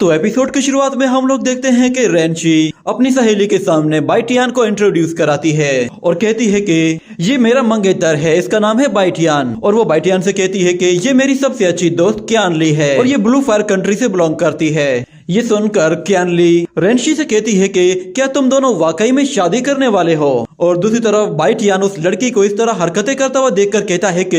तो एपिसोड की शुरुआत में हम लोग देखते हैं कि रेंची अपनी सहेली के सामने बाइटियान को इंट्रोड्यूस कराती है और कहती है कि ये मेरा मंगेतर है, इसका नाम है बाइटियान। और वो बाइटियान से कहती है कि ये मेरी सबसे अच्छी दोस्त क्यानली है और ये ब्लू फायर कंट्री से बिलोंग करती है। ये सुनकर क्यानली रेंशी से कहती है कि क्या तुम दोनों वाकई में शादी करने वाले हो। और दूसरी तरफ बाइटियान उस लड़की को इस तरह हरकतें करता हुआ देखकर कहता है कि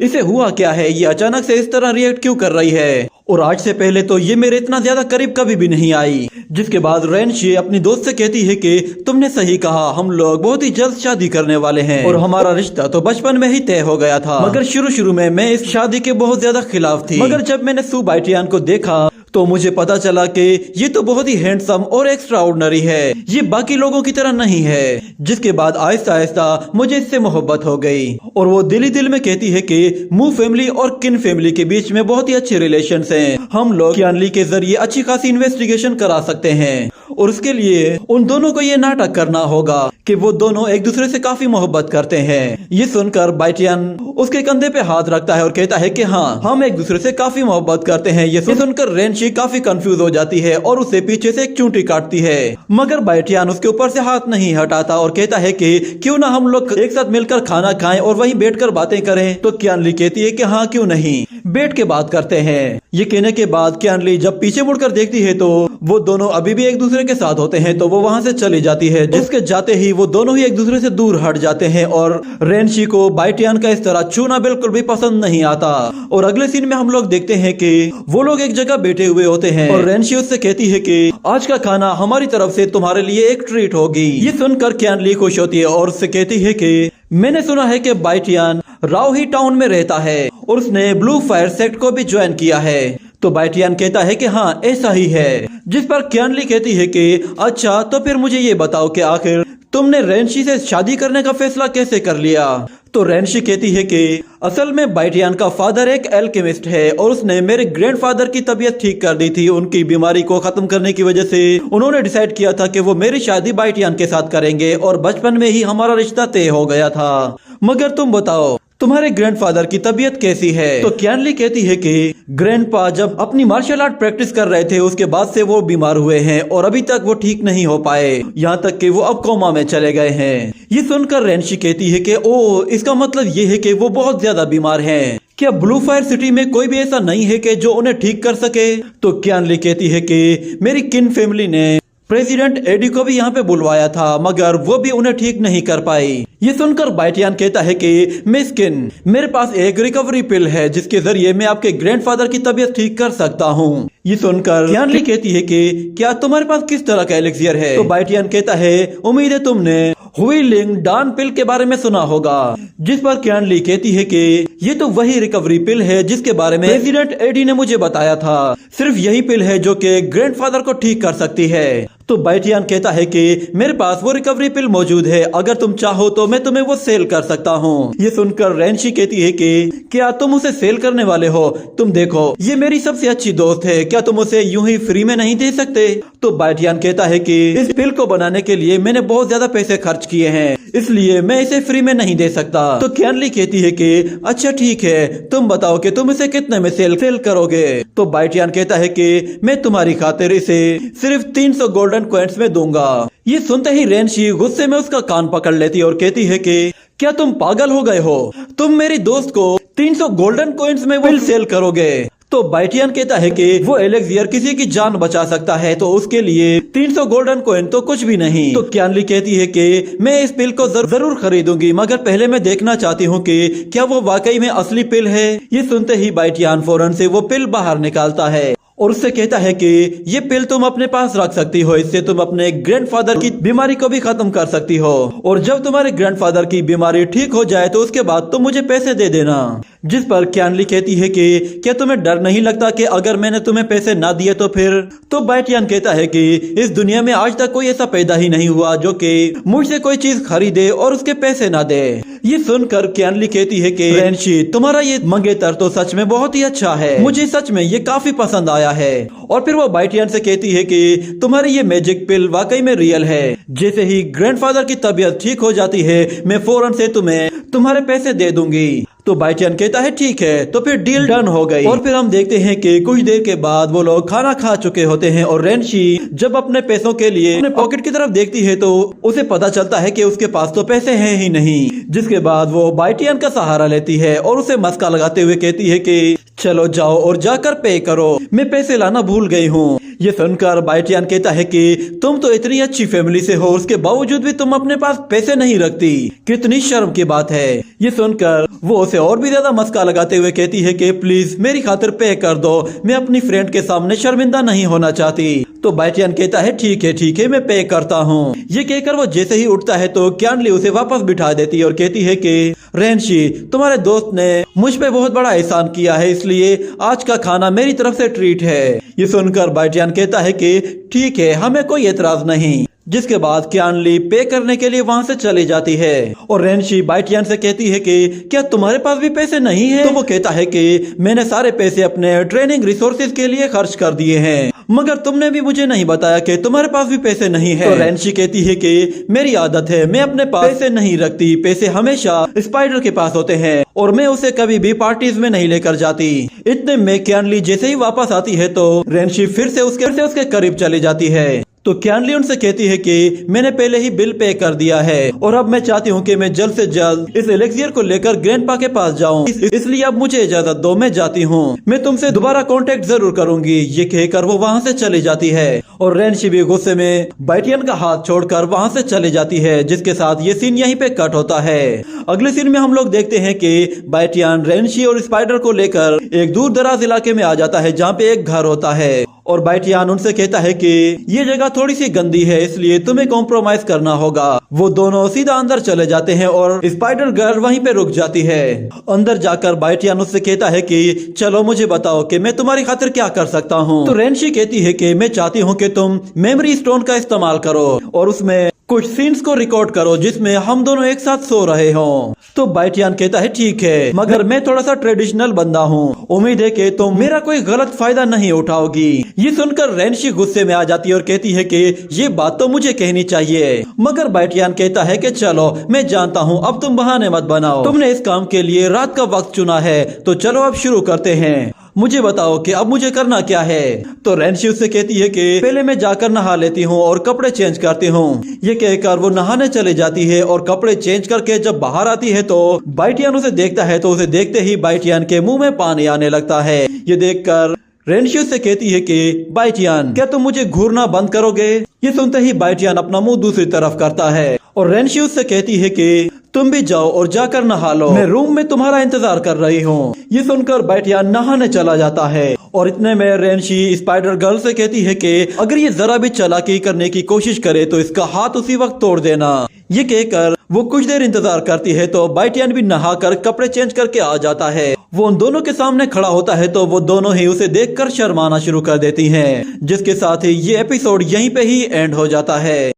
इसे हुआ क्या है, ये अचानक से इस तरह रिएक्ट क्यों कर रही है, और आज से पहले तो ये मेरे इतना ज्यादा करीब कभी भी नहीं आई। जिसके बाद रेंशी अपनी दोस्त से कहती है कि तुमने सही कहा, हम लोग बहुत ही जल्द शादी करने वाले हैं और हमारा रिश्ता तो बचपन में ही तय हो गया था। मगर शुरू में मैं इस शादी के बहुत ज्यादा खिलाफ थी, मगर जब मैंने सू बाइटियान को देखा तो मुझे पता चला कि ये तो बहुत ही हैंडसम और एक्स्ट्रा ऑर्डिनरी है, ये बाकी लोगों की तरह नहीं है। जिसके बाद आहिस्ता आहिस्ता मुझे इससे मोहब्बत हो गई और वो दिल ही दिल में कहती है कि मू फैमिली और किन फैमिली के बीच में बहुत ही अच्छे रिलेशंस हैं। हम लोग क्यानली के जरिए अच्छी खासी इन्वेस्टिगेशन करा सकते हैं और उसके लिए उन दोनों को ये नाटक करना होगा कि वो दोनों एक दूसरे से काफी मोहब्बत करते हैं। ये सुनकर बाइटियान उसके कंधे पे हाथ रखता है और कहता है कि हाँ, हम एक दूसरे से काफी मोहब्बत करते हैं। ये सुनकर रेंशी काफी कंफ्यूज हो जाती है और उसे पीछे से एक चूंटी काटती है, मगर बाइटियान उसके ऊपर से हाथ नहीं हटाता और कहता है कि क्यों ना हम लोग एक साथ मिलकर खाना खाएं और वहीं बैठकर बातें करें। तो क्यानली कहती है कि हाँ, क्यों नहीं, बैठ के बात करते हैं। ये कहने के बाद क्यानली जब पीछे मुड़कर देखती है तो वो दोनों अभी भी एक दूसरे के साथ होते हैं, तो वो वहां से चली जाती है। जिसके जाते ही वो दोनों ही एक दूसरे से दूर हट जाते हैं और रेंशी को बाइटियान का इस तरह छूना बिल्कुल भी पसंद नहीं आता। और अगले सीन में हम लोग देखते हैं कि वो लोग एक जगह बैठे हुए होते हैं और रेंशी उससे कहती है कि आज का खाना हमारी तरफ से तुम्हारे लिए एक ट्रीट होगी। ये सुनकर क्यानली खुश होती है और उससे कहती है कि मैंने सुना है कि बाइटियान राओही टाउन में रहता है और उसने ब्लू फायर सेक्ट को भी ज्वाइन किया है। तो बाइटियान कहता है कि हाँ, ऐसा ही है। जिस पर क्यानली कहती है कि अच्छा, तो फिर मुझे ये बताओ कि आखिर तुमने रेंशी से शादी करने का फैसला कैसे कर लिया। तो रेंशी कहती है कि असल में बाइटियान का फादर एक एल्केमिस्ट है और उसने मेरे ग्रैंडफादर की तबीयत ठीक कर दी थी। उनकी बीमारी को खत्म करने की वजह से उन्होंने डिसाइड किया था कि वो मेरी शादी बाइटियान के साथ करेंगे और बचपन में ही हमारा रिश्ता तय हो गया था। मगर तुम बताओ, तुम्हारे ग्रैंडफादर की तबीयत कैसी है। तो क्यानली कहती है कि ग्रैंडपा जब अपनी मार्शल आर्ट प्रैक्टिस कर रहे थे उसके बाद से वो बीमार हुए हैं और अभी तक वो ठीक नहीं हो पाए, यहाँ तक कि वो अब कोमा में चले गए हैं। ये सुनकर रेंशी कहती है कि ओ, इसका मतलब ये है कि वो बहुत ज्यादा बीमार हैं। क्या ब्लू फायर सिटी में कोई भी ऐसा नहीं है कि जो उन्हें ठीक कर सके। तो क्यानली कहती है कि मेरी किन फैमिली ने प्रेसिडेंट एडी को भी यहाँ पे बुलवाया था, मगर वो भी उन्हें ठीक नहीं कर पाई। ये सुनकर बाइटियान कहता है कि मिस किन, मेरे पास एक रिकवरी पिल है जिसके जरिए मैं आपके ग्रैंडफादर की तबीयत ठीक कर सकता हूँ। ये सुनकर क्यानली कहती है कि क्या तुम्हारे पास किस तरह का एलिक्सियर है। तो बाइटियान कहता है उम्मीद है तुमने हुईलिंग डान पिल के बारे में सुना होगा। जिस पर क्यानली कहती है कि ये तो वही रिकवरी पिल है जिसके बारे में प्रेसिडेंट एडी ने मुझे बताया था, सिर्फ यही पिल है जो कि ग्रैंडफादर को ठीक कर सकती है। तो बाइटियान कहता है कि मेरे पास वो रिकवरी पिल मौजूद है, अगर तुम चाहो तो मैं तुम्हें वो सेल कर सकता हूँ। ये सुनकर रेंशी कहती है कि क्या तुम उसे सेल करने वाले हो। तुम देखो, ये मेरी सबसे अच्छी दोस्त है, क्या तुम उसे यूं ही फ्री में नहीं दे सकते। तो बाइटियान कहता है कि इस पिल को बनाने के लिए मैंने बहुत ज्यादा पैसे खर्च किए हैं, इसलिए मैं इसे फ्री में नहीं दे सकता। तो क्यानली कहती है कि अच्छा ठीक है, तुम बताओ कि तुम इसे कितने में सेल करोगे। तो बाइटियान कहता है कि मैं तुम्हारी खातिर इसे सिर्फ 300 गोल्डन कॉइन्स में दूंगा। ये सुनते ही रेंशी गुस्से में उसका कान पकड़ लेती है और कहती है कि क्या तुम पागल हो गए हो, तुम मेरी दोस्त को 300 गोल्डन कॉइन्स में वो सेल करोगे। तो बाइटियान कहता है कि वो एलेक्सियर किसी की जान बचा सकता है, तो उसके लिए 300 गोल्डन कॉइन तो कुछ भी नहीं। तो क्यानली कहती है कि मैं इस पिल को जरूर खरीदूंगी, मगर पहले मैं देखना चाहती हूँ कि क्या वो वाकई में असली पिल है। ये सुनते ही बाइटियान फौरन से वो पिल बाहर निकालता है और उससे कहता है कि ये पिल तुम अपने पास रख सकती हो, इससे तुम अपने ग्रैंडफादर की बीमारी को भी खत्म कर सकती हो और जब तुम्हारे ग्रैंडफादर की बीमारी ठीक हो जाए तो उसके बाद तुम मुझे पैसे दे देना। जिस पर क्यानली कहती है कि क्या तुम्हें डर नहीं लगता कि अगर मैंने तुम्हें पैसे ना दिए तो फिर। तो बाइटियान कहता है कि इस दुनिया में आज तक कोई ऐसा पैदा ही नहीं हुआ जो कि मुझसे कोई चीज खरीदे और उसके पैसे ना दे। ये सुनकर क्यानली कहती है कि रेंशी, तुम्हारा ये मंगेतर तो सच में बहुत ही अच्छा है, मुझे सच में ये काफी पसंद आया है। और फिर वो बाइटियान से कहती है कि तुम्हारी ये मैजिक पिल वाकई में रियल है, जैसे ही ग्रैंडफादर की तबीयत ठीक हो जाती है मैं फौरन से तुम्हें तुम्हारे पैसे दे दूंगी। तो बाइटियान कहता है ठीक है, तो फिर डील डन हो गई। और फिर हम देखते हैं कि कुछ देर के बाद वो लोग खाना खा चुके होते हैं और रेंशी जब अपने पैसों के लिए अपने पॉकेट की तरफ देखती है तो उसे पता चलता है कि उसके पास तो पैसे हैं ही नहीं। जिसके बाद वो बाइटियान का सहारा लेती है और उसे मस्का लगाते हुए कहती है कि चलो जाओ और जाकर पे करो, मैं पैसे लाना भूल गई हूँ। ये सुनकर बाइटियान कहता है कि तुम तो इतनी अच्छी फैमिली से हो, उसके बावजूद भी तुम अपने पास पैसे नहीं रखती, कितनी शर्म की बात है। ये सुनकर वो उसे और भी ज्यादा मस्का लगाते हुए कहती है कि प्लीज मेरी खातिर पे कर दो, मैं अपनी फ्रेंड के सामने शर्मिंदा नहीं होना चाहती। तो बाइटियान कहता है ठीक है मैं पे करता हूँ। ये कहकर वो जैसे ही उठता है तो क्यानली उसे वापस बिठा देती है और कहती है कि रेंशी, तुम्हारे दोस्त ने मुझ पे बहुत बड़ा एहसान किया है, इसलिए आज का खाना मेरी तरफ से ट्रीट है। ये सुनकर बाइटियान कहता है कि ठीक है, हमें कोई एतराज नहीं। जिसके बाद क्यानली पे करने के लिए वहाँ से चली जाती है और रेंशी बाइटियान से कहती है कि क्या तुम्हारे पास भी पैसे नहीं है? तो वो कहता है कि मैंने सारे पैसे अपने ट्रेनिंग रिसोर्सेज के लिए खर्च कर दिए हैं, मगर तुमने भी मुझे नहीं बताया कि तुम्हारे पास भी पैसे नहीं है। तो रेंशी कहती है कि मेरी आदत है, मैं अपने पास पैसे नहीं रखती, पैसे हमेशा स्पाइडर के पास होते हैं और मैं उसे कभी भी पार्टीज में नहीं लेकर जाती। इतने में क्यानली जैसे ही वापस आती है तो रेंशी फिर से उसके करीब चली जाती है। तो क्यानली उनसे कहती है कि मैंने पहले ही बिल पे कर दिया है और अब मैं चाहती हूँ कि मैं जल्द से जल्द इस एलेक्सियर को लेकर ग्रैंडपा के पास जाऊँ, इसलिए अब मुझे इजाजत दो, मैं जाती हूँ, मैं तुमसे दोबारा कांटेक्ट जरूर करूंगी। ये कहकर वो वहाँ से चली जाती है और रेंशी भी गुस्से में बाइटियान का हाथ छोड़कर वहाँ से चली जाती है। जिसके साथ ये सीन यहीं पे कट होता है। अगले सीन में हम लोग देखते हैं कि बाइटियान रेंशी और स्पाइडर को लेकर एक दूर दराज इलाके में आ जाता है जहाँ पे एक घर होता है और बाइटियान उनसे कहता है कि ये जगह थोड़ी सी गंदी है, इसलिए तुम्हें कॉम्प्रोमाइज करना होगा। वो दोनों सीधा अंदर चले जाते हैं और स्पाइडर गर्ल वहीं पे रुक जाती है। अंदर जाकर बाइटियान उससे कहता है कि चलो मुझे बताओ कि मैं तुम्हारी खातिर क्या कर सकता हूँ। तो रेंशी कहती है कि मैं चाहती हूँ कि तुम मेमोरी स्टोन का इस्तेमाल करो और उसमें कुछ सीन्स को रिकॉर्ड करो जिसमें हम दोनों एक साथ सो रहे हों। तो बाइटियान कहता है ठीक है, मगर मैं थोड़ा सा ट्रेडिशनल बंदा हूँ, उम्मीद है कि तुम मेरा कोई गलत फायदा नहीं उठाओगी। ये सुनकर रेंशी गुस्से में आ जाती है और कहती है कि ये बात तो मुझे कहनी चाहिए, मगर बाइटियान कहता है कि चलो मैं जानता हूँ, अब तुम बहाने मत बनाओ, तुमने इस काम के लिए रात का वक्त चुना है, तो चलो अब शुरू करते हैं, मुझे बताओ कि अब मुझे करना क्या है। तो रेंशी उससे कहती है कि पहले मैं जाकर नहा लेती हूँ और कपड़े चेंज करती हूँ। ये कहकर वो नहाने चले जाती है और कपड़े चेंज करके जब बाहर आती है तो बाइटियान उसे देखता है, तो उसे देखते ही बाइटियान के मुंह में पानी आने लगता है। ये देखकर रेंशी उससे कहती है कि बाइटियान, क्या तुम मुझे घूरना बंद करोगे? ये सुनते ही बाइटियान अपना मुंह दूसरी तरफ करता है और रेंशी उससे कहती है कि तुम भी जाओ और जाकर नहा लो, मैं रूम में तुम्हारा इंतजार कर रही हूँ। ये सुनकर बाइटियान नहाने चला जाता है और इतने में रेंशी स्पाइडर गर्ल से कहती है कि अगर ये जरा भी चालाकी करने की कोशिश करे तो इसका हाथ उसी वक्त तोड़ देना। ये कहकर वो कुछ देर इंतजार करती है तो बाइटियान भी नहाकर कपड़े चेंज करके आ जाता है। वो उन दोनों के सामने खड़ा होता है तो वो दोनों ही उसे देखकर शर्माना शुरू कर देती हैं। जिसके साथ ही ये एपिसोड यहीं पे ही एंड हो जाता है।